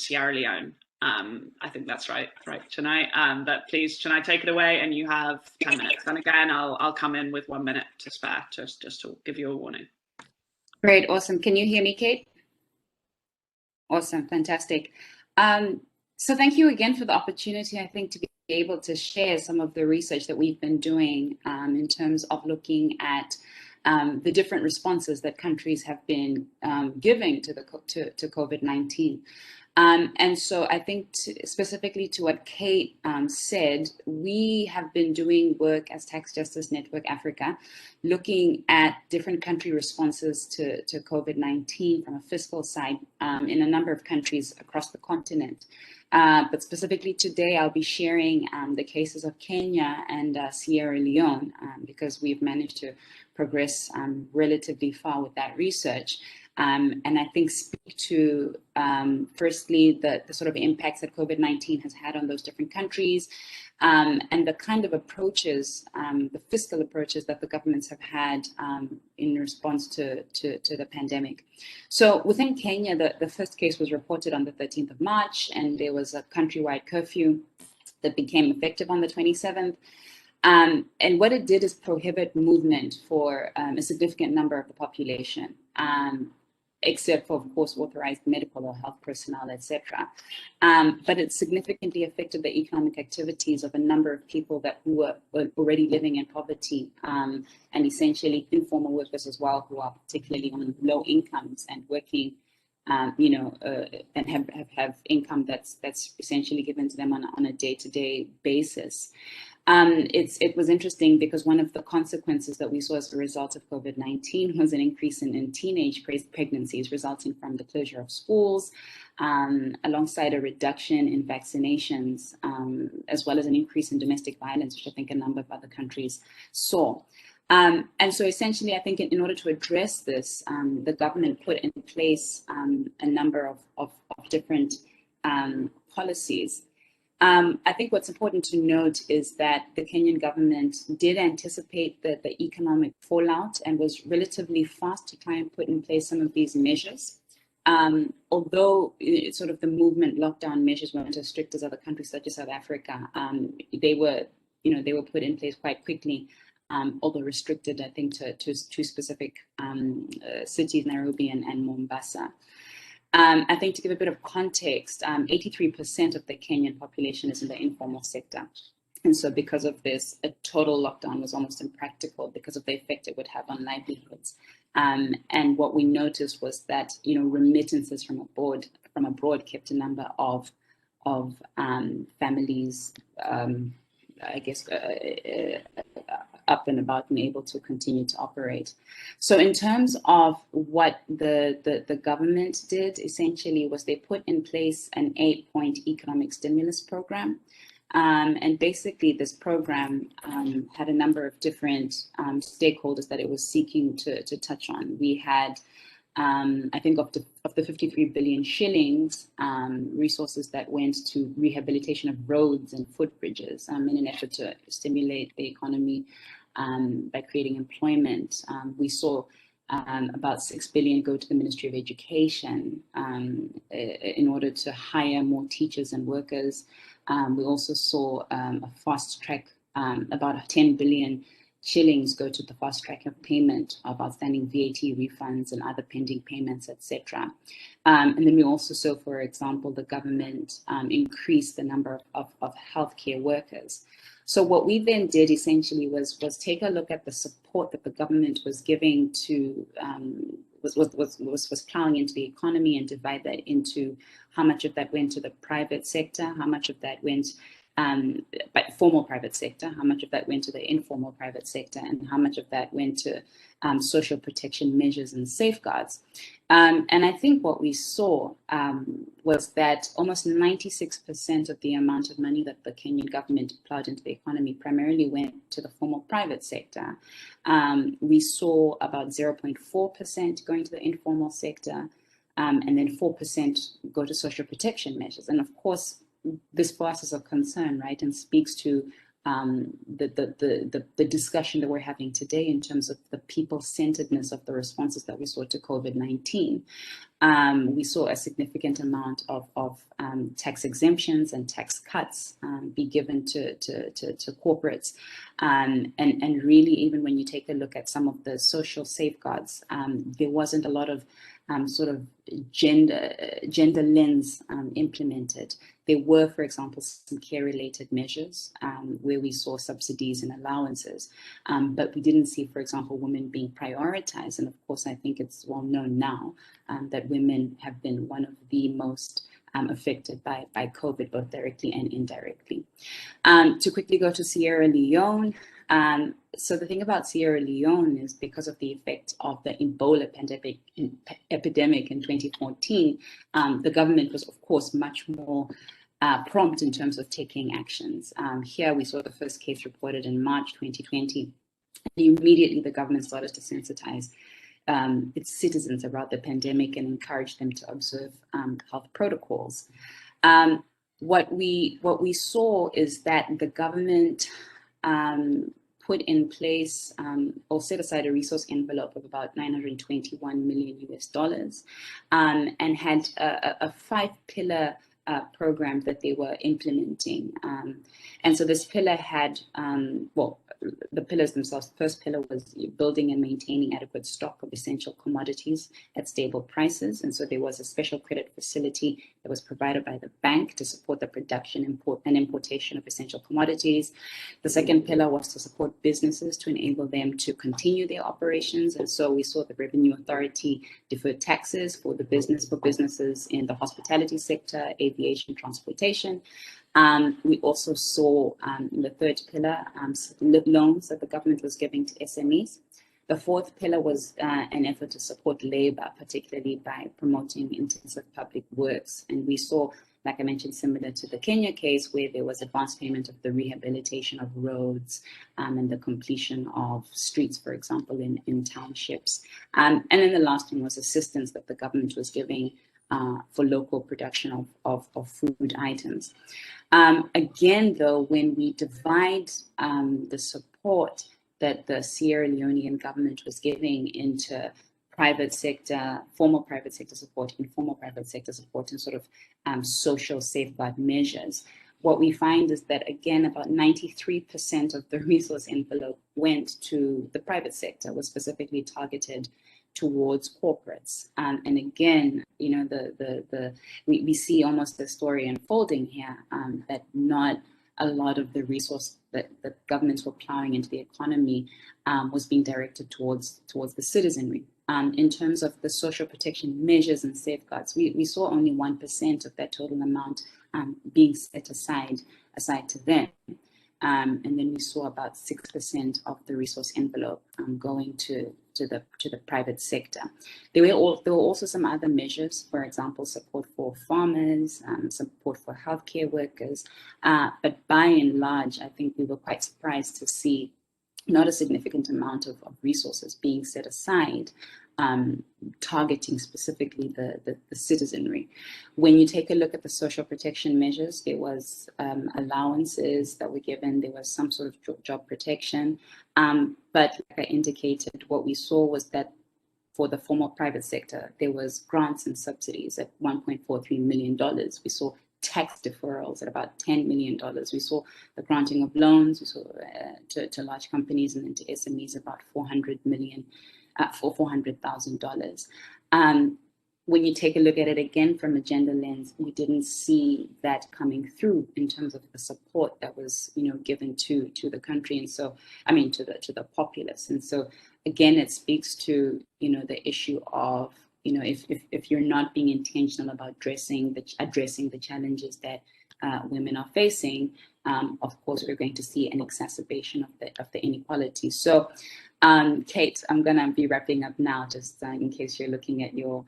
Sierra Leone. I think that's right, Chenai. But please, Chenai, take it away, and you have 10 minutes. And again, I'll come in with 1 minute to spare, just to give you a warning. Great, awesome. Can you hear me, Kate? Awesome, fantastic. So thank you again for the opportunity, I think, to be able to share some of the research that we've been doing in terms of looking at the different responses that countries have been giving to COVID-19. And so I think specifically to what Kate said, we have been doing work as Tax Justice Network Africa, looking at different country responses to COVID-19 from a fiscal side in a number of countries across the continent. But specifically today, I'll be sharing the cases of Kenya and Sierra Leone because we've managed to progress relatively far with that research. And I think speak to, firstly, the sort of impacts that COVID-19 has had on those different countries and the kind of approaches, the fiscal approaches that the governments have had in response to the pandemic. So within Kenya, the first case was reported on the 13th of March, and there was a countrywide curfew that became effective on the 27th. And what it did is prohibit movement for a significant number of the population, except for, of course, authorized medical or health personnel, etc. But it significantly affected the economic activities of a number of people that were already living in poverty, and essentially informal workers as well, who are particularly on low incomes and working, and have income that's essentially given to them on a day-to-day basis. It was interesting because one of the consequences that we saw as a result of COVID-19 was an increase in teenage pregnancies resulting from the closure of schools, alongside a reduction in vaccinations, as well as an increase in domestic violence, which I think a number of other countries saw. And so essentially, I think in order to address this, the government put in place a number of different policies. I think what's important to note is that the Kenyan government did anticipate the economic fallout and was relatively fast to try and put in place some of these measures. Although sort of the movement lockdown measures weren't as strict as other countries such as South Africa, they were put in place quite quickly, although restricted, I think, to two specific cities, Nairobi and Mombasa. I think to give a bit of context, 83% of the Kenyan population is in the informal sector. And so because of this, a total lockdown was almost impractical because of the effect it would have on livelihoods. And what we noticed was that, remittances from abroad kept a number of families, up and about and able to continue to operate. So in terms of what the government did, essentially, was they put in place an 8-point economic stimulus program. And basically, this program had a number of different stakeholders that it was seeking to touch on. We had, I think, of the 53 billion shillings, resources that went to rehabilitation of roads and footbridges in an effort to stimulate the economy by creating employment. We saw about 6 billion go to the Ministry of Education in order to hire more teachers and workers. We also saw a fast track, about 10 billion shillings go to the fast track of payment of outstanding VAT refunds and other pending payments, etc. And then we also saw, for example, the government increase the number of healthcare workers. So what we then did essentially was take a look at the support that the government was giving to, was plowing into the economy, and divide that into how much of that went to the private sector, how much of that went formal private sector, how much of that went to the informal private sector, and how much of that went to social protection measures and safeguards. And I think what we saw was that almost 96% of the amount of money that the Kenyan government plowed into the economy primarily went to the formal private sector. We saw about 0.4% going to the informal sector, and then 4% go to social protection measures. And of course, this for us is a concern, right, and speaks to the discussion that we're having today in terms of the people-centeredness of the responses that we saw to COVID-19. We saw a significant amount of tax exemptions and tax cuts be given to corporates. And really, even when you take a look at some of the social safeguards, there wasn't a lot of sort of gender lens implemented. There were, for example, some care-related measures where we saw subsidies and allowances, but we didn't see, for example, women being prioritized. And of course, I think it's well known now that women have been one of the most affected by COVID, both directly and indirectly. To quickly go to Sierra Leone. So the thing about Sierra Leone is because of the effect of the Ebola epidemic in 2014, the government was, of course, much more prompt in terms of taking actions. Here we saw the first case reported in March 2020. And immediately the government started to sensitize its citizens about the pandemic and encourage them to observe health protocols. What we saw is that the government put in place or set aside a resource envelope of about $921 million US, and had a 5-pillar program that they were implementing. And so this pillar had, the pillars themselves, the first pillar was building and maintaining adequate stock of essential commodities at stable prices. And so there was a special credit facility that was provided by the bank to support the production, import, and importation of essential commodities. The second pillar was to support businesses to enable them to continue their operations. And so we saw the Revenue Authority deferred taxes for businesses in the hospitality sector, aviation, transportation. We also saw in the third pillar loans that the government was giving to SMEs. The fourth pillar was an effort to support labor, particularly by promoting intensive public works. And we saw, like I mentioned, similar to the Kenya case, where there was advance payment of the rehabilitation of roads and the completion of streets, for example, in townships. And then the last one was assistance that the government was giving for local production of food items. Again, though, when we divide the support that the Sierra Leonean government was giving into private sector, formal private sector support, informal private sector support, and sort of social safeguard measures, what we find is that, again, about 93% of the resource envelope went to the private sector, was specifically targeted towards corporates. And again, you know, we see almost the story unfolding here, that not a lot of the resource that the governments were plowing into the economy was being directed towards the citizenry. In terms of the social protection measures and safeguards, we saw only 1% of that total amount being set aside to them. And then we saw about 6% of the resource envelope going to the private sector. There were also some other measures, for example, support for farmers, support for healthcare workers. But by and large, I think we were quite surprised to see not a significant amount of resources being set aside, targeting specifically the citizenry. When you take a look at the social protection measures, there was allowances that were given, there was some sort of job protection. But like I indicated, what we saw was that for the formal private sector, there was grants and subsidies at $1.43 million. We saw tax deferrals at about $10 million. We saw the granting of loans, we saw to large companies and then to SMEs about $400 million. For $400,000. When you take a look at it again from a gender lens, we didn't see that coming through in terms of the support that was, you know, given to the country, and so to the populace. And so again, it speaks to, you know, the issue of, you know, if you're not being intentional about addressing the challenges that women are facing, of course, we're going to see an exacerbation of the inequality. So, Kate, I'm going to be wrapping up now, just in case you're looking at your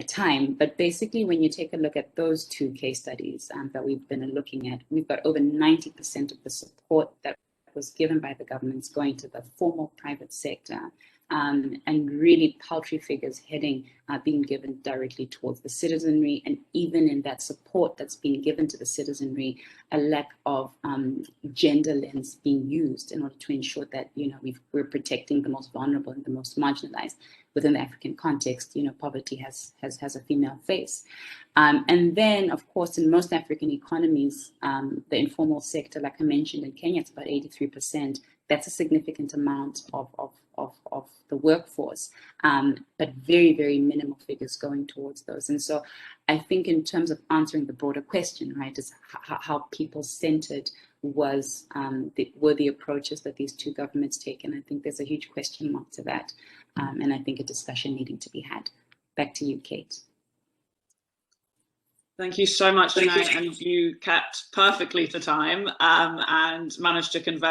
time. But basically, when you take a look at those two case studies that we've been looking at, we've got over 90% of the support that was given by the governments going to the formal private sector, and really paltry figures being given directly towards the citizenry, and even in that support that's being given to the citizenry, a lack of gender lens being used in order to ensure that we're protecting the most vulnerable and the most marginalized. Within the African context, poverty has a female face, and then of course in most African economies, the informal sector, like I mentioned, in Kenya, it's about 83%. That's a significant amount of the workforce, but very, very minimal figures going towards those. And so I think in terms of answering the broader question, right, is how people-centered were the approaches that these two governments take. And I think there's a huge question mark to that. And I think a discussion needing to be had. Back to you, Kate. Thank you so much, Chenai, and you kept perfectly to time and managed to convey